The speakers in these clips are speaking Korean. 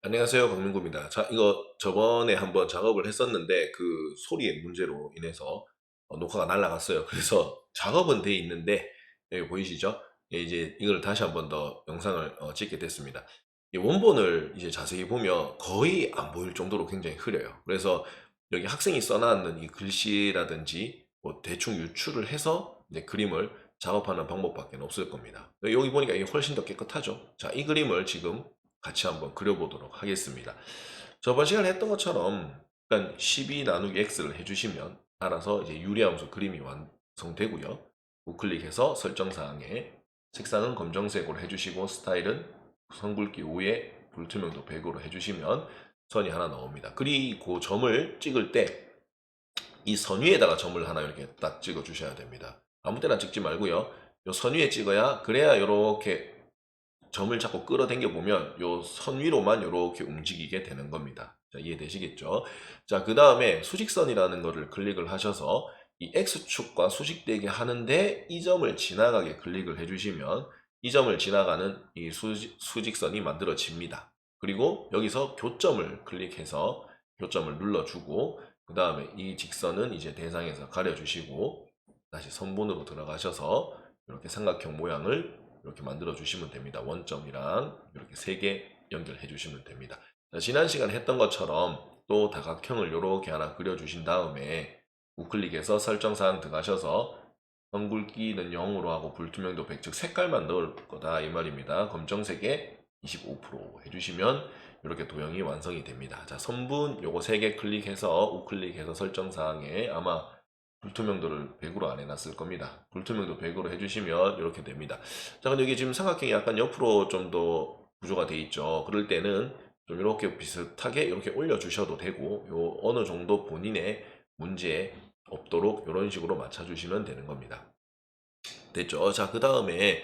안녕하세요. 박민구입니다. 자, 이거 저번에 한번 작업을 했었는데 그 소리의 문제로 인해서 녹화가 날아갔어요. 그래서 작업은 돼 있는데 여기 보이시죠? 이제 이걸 다시 한번 더 영상을 찍게 됐습니다. 이 원본을 이제 자세히 보면 거의 안 보일 정도로 굉장히 흐려요. 그래서 여기 학생이 써놨는 이 글씨라든지 뭐 대충 유출을 해서 이제 그림을 작업하는 방법밖에 없을 겁니다. 여기 보니까 이게 훨씬 더 깨끗하죠. 자, 이 그림을 지금 같이 한번 그려보도록 하겠습니다. 저번 시간에 했던 것처럼 일단 12 나누기 x를 해주시면 알아서 이제 유리함수 그림이 완성되고요. 우클릭해서 설정사항에 색상은 검정색으로 해주시고 스타일은 선굵기 5에 불투명도 100으로 해주시면 선이 하나 나옵니다. 그리고 점을 찍을 때 이 선 위에다가 점을 하나 이렇게 딱 찍어 주셔야 됩니다. 아무 때나 찍지 말고요. 이 선 위에 찍어야 그래야 이렇게 점을 자꾸 끌어당겨 보면 요 선 위로만 이렇게 움직이게 되는 겁니다. 자, 이해되시겠죠? 자, 그 다음에 수직선이라는 거를 클릭을 하셔서 이 X축과 수직되게 하는데 이 점을 지나가게 클릭을 해주시면 이 점을 지나가는 이 수직선이 만들어집니다. 그리고 여기서 교점을 클릭해서 교점을 눌러주고 그 다음에 이 직선은 이제 대상에서 가려주시고 다시 선본으로 들어가셔서 이렇게 삼각형 모양을 이렇게 만들어 주시면 됩니다. 원점이랑 이렇게 3개 연결해 주시면 됩니다. 자, 지난 시간에 했던 것처럼 또 다각형을 이렇게 하나 그려 주신 다음에 우클릭해서 설정사항 들어가셔서 선굵기는 0으로 하고 불투명도 100, 즉 색깔만 넣을 거다 이 말입니다. 검정색에 25% 해주시면 이렇게 도형이 완성이 됩니다. 자, 선분 요거 3개 클릭해서 우클릭해서 설정사항에 아마 불투명도를 100으로 안 해놨을 겁니다. 불투명도 100으로 해주시면 이렇게 됩니다. 자, 근데 여기 지금 삼각형이 약간 옆으로 좀 더 구조가 돼 있죠. 그럴 때는 좀 이렇게 비슷하게 이렇게 올려주셔도 되고, 요 어느 정도 본인의 문제에 없도록 이런 식으로 맞춰주시면 되는 겁니다. 됐죠? 자, 그 다음에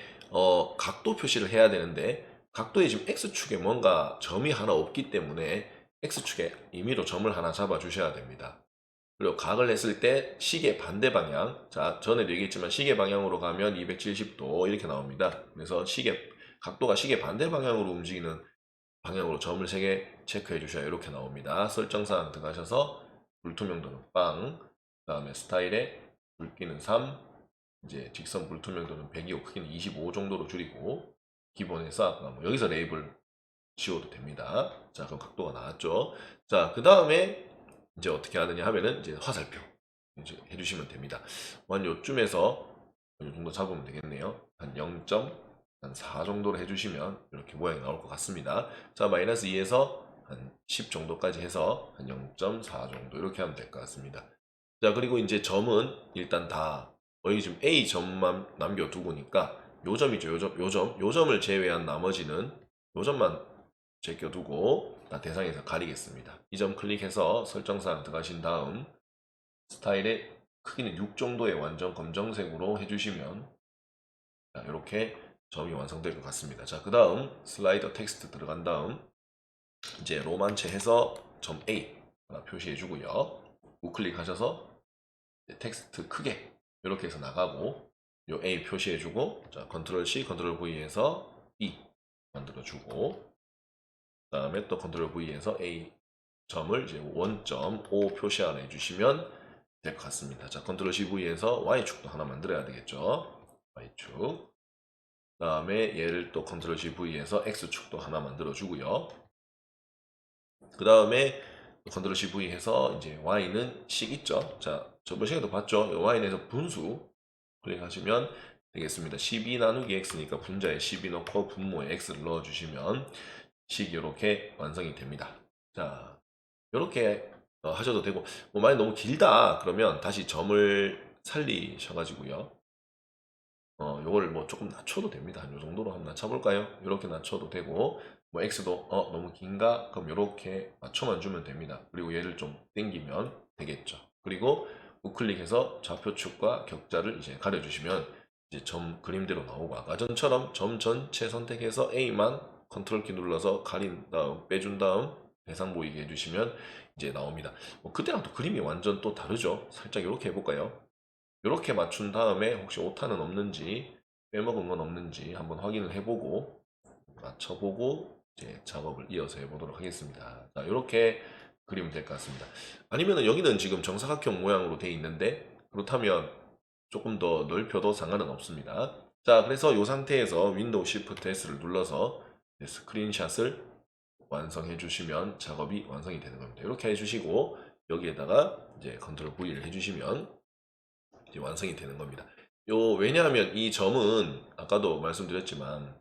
각도 표시를 해야 되는데 각도에 지금 X축에 뭔가 점이 하나 없기 때문에 X축에 임의로 점을 하나 잡아 주셔야 됩니다. 그리고 각을 했을 때 시계 반대 방향. 자, 전에도 얘기했지만 시계 방향으로 가면 270도 이렇게 나옵니다. 그래서 각도가 시계 반대 방향으로 움직이는 방향으로 점을 3개 체크해 주셔야 이렇게 나옵니다. 설정사항 들어가셔서 불투명도는 빵, 그 다음에 스타일에 굵기는 3, 이제 직선 불투명도는 100이고 크기는 25 정도로 줄이고 기본에서 뭐 여기서 레이블 지워도 됩니다. 자, 그럼 각도가 나왔죠. 자, 그 다음에 이제 어떻게 하느냐 하면은 이제 화살표 이제 해주시면 됩니다. 한 요쯤에서 이 정도 잡으면 되겠네요. 한 0.4 정도로 해주시면 이렇게 모양이 나올 것 같습니다. 자, 마이너스 2에서 한 10 정도까지 해서 한 0.4 정도 이렇게 하면 될 것 같습니다. 자, 그리고 이제 점은 일단 다 여기 지금 A 점만 남겨두고니까 요 점이죠. 요 점을 제외한 나머지는 요 점만 제껴두고 다 대상에서 가리겠습니다. 이 점 클릭해서 설정사항 들어가신 다음 스타일의 크기는 6 정도의 완전 검정색으로 해주시면 이렇게 점이 완성될 것 같습니다. 자, 그 다음 슬라이더 텍스트 들어간 다음 이제 로만체 해서 점 A 하나 표시해 주고요. 우클릭 하셔서 텍스트 크게 이렇게 해서 나가고 요 A 표시해 주고 자, 컨트롤 C, 컨트롤 V에서 E 만들어 주고 그 다음에 또 컨트롤 V에서 A 점을 이제 원점 O 표시 안에 해주시면 될 것 같습니다. 자, 컨트롤 C V에서 Y축도 하나 만들어야 되겠죠. Y축. 그 다음에 얘를 또 컨트롤 C V에서 X축도 하나 만들어 주고요. 그 다음에 컨트롤 C V 해서 이제 Y는 식 있죠. 자, 저번 시간에도 봤죠. Y에서 분수 클릭하시면 되겠습니다. 12 나누기 X니까 분자에 12 넣고 분모에 X를 넣어주시면 식이 이렇게 완성이 됩니다. 자, 이렇게 하셔도 되고 뭐 만약 너무 길다 그러면 다시 점을 살리셔가지고요. 요거를 뭐 조금 낮춰도 됩니다. 한 요 정도로 한번 낮춰볼까요? 이렇게 낮춰도 되고 뭐 X도 너무 긴가? 그럼 이렇게 맞춰만 주면 됩니다. 그리고 얘를 좀 당기면 되겠죠. 그리고 우클릭해서 좌표축과 격자를 이제 가려주시면 이제 점 그림대로 나오고 아까 전처럼 점 전체 선택해서 A만 컨트롤 키 눌러서 가린 다음 빼준 다음 대상 보이게 해주시면 이제 나옵니다. 뭐 그때랑 또 그림이 완전 또 다르죠. 살짝 이렇게 해볼까요? 이렇게 맞춘 다음에 혹시 오타는 없는지 빼먹은 건 없는지 한번 확인을 해보고 맞춰보고 이제 작업을 이어서 해보도록 하겠습니다. 자, 이렇게 그리면 될 것 같습니다. 아니면은 여기는 지금 정사각형 모양으로 되어 있는데 그렇다면 조금 더 넓혀도 상관은 없습니다. 자, 그래서 이 상태에서 윈도우 Shift S를 눌러서 스크린샷을 완성해 주시면 작업이 완성이 되는 겁니다. 이렇게 해주시고 여기에다가 이제 컨트롤 V를 해주시면 이제 완성이 되는 겁니다. 왜냐하면 이 점은 아까도 말씀드렸지만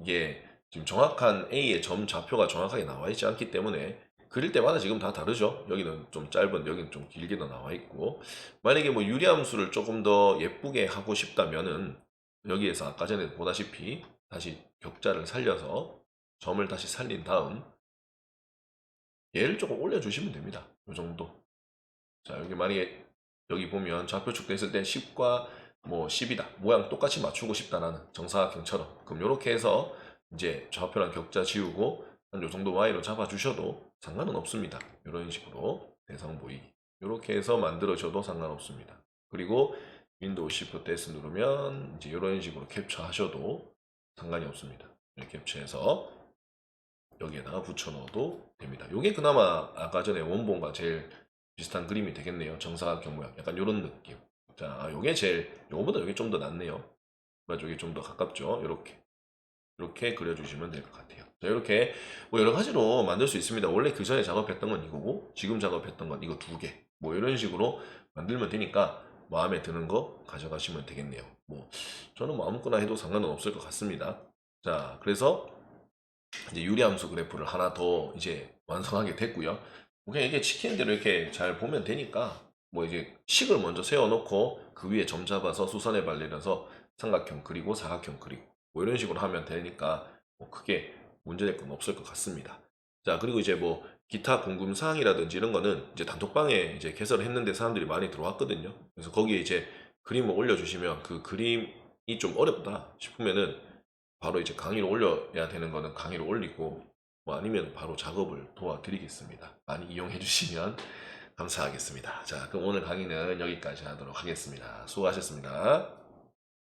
이게 지금 정확한 A의 점 좌표가 정확하게 나와 있지 않기 때문에 그릴 때마다 지금 다 다르죠. 여기는 좀 짧은, 여기는 좀 길게 더 나와 있고, 만약에 뭐 유리함수를 조금 더 예쁘게 하고 싶다면은 여기에서 아까 전에 보다시피 다시 격자를 살려서 점을 다시 살린 다음 얘를 조금 올려주시면 됩니다. 이 정도. 자, 여기 만약에 여기 보면 좌표 축됐을 때 10과 뭐 10이다. 모양 똑같이 맞추고 싶다라는 정사각형처럼. 그럼 이렇게 해서 이제 좌표랑 격자 지우고 한 요 정도 Y로 잡아주셔도 상관은 없습니다. 이런 식으로 대상 보이기. 이렇게 해서 만들어줘도 상관없습니다. 그리고 윈도우 Shift S 누르면 이제 이런 식으로 캡처하셔도 상관이 없습니다. 이렇게 캡처해서 여기에다가 붙여 넣어도 됩니다. 이게 그나마 아까 전에 원본과 제일 비슷한 그림이 되겠네요. 정사각형 모양. 약간 이런 느낌. 자, 요게 제일, 요거보다 요게 좀 더 낫네요. 맞아, 요게 좀 더 가깝죠. 이렇게 그려주시면 될 것 같아요. 자, 이렇게 뭐 여러 가지로 만들 수 있습니다. 원래 그 전에 작업했던 건 이거고, 지금 작업했던 건 이거 두 개. 뭐 이런 식으로 만들면 되니까 마음에 드는 거 가져가시면 되겠네요. 뭐, 저는 뭐 아무거나 해도 상관은 없을 것 같습니다. 자, 그래서 이제 유리함수 그래프를 하나 더 이제 완성하게 됐고요. 그냥 이게 시키는 대로 이렇게 잘 보면 되니까 뭐 이제 식을 먼저 세워놓고 그 위에 점 잡아서 수선의 발리려서 삼각형 그리고 사각형 그리고 뭐 이런 식으로 하면 되니까 뭐 크게 문제될 건 없을 것 같습니다. 자, 그리고 이제 뭐 기타 궁금 사항이라든지 이런 거는 이제 단톡방에 이제 개설을 했는데 사람들이 많이 들어왔거든요. 그래서 거기에 이제 그림을 올려주시면 그 그림이 좀 어렵다 싶으면은 바로 이제 강의를 올려야 되는 거는 강의를 올리고 뭐 아니면 바로 작업을 도와드리겠습니다. 많이 이용해 주시면 감사하겠습니다. 자, 그럼 오늘 강의는 여기까지 하도록 하겠습니다. 수고하셨습니다.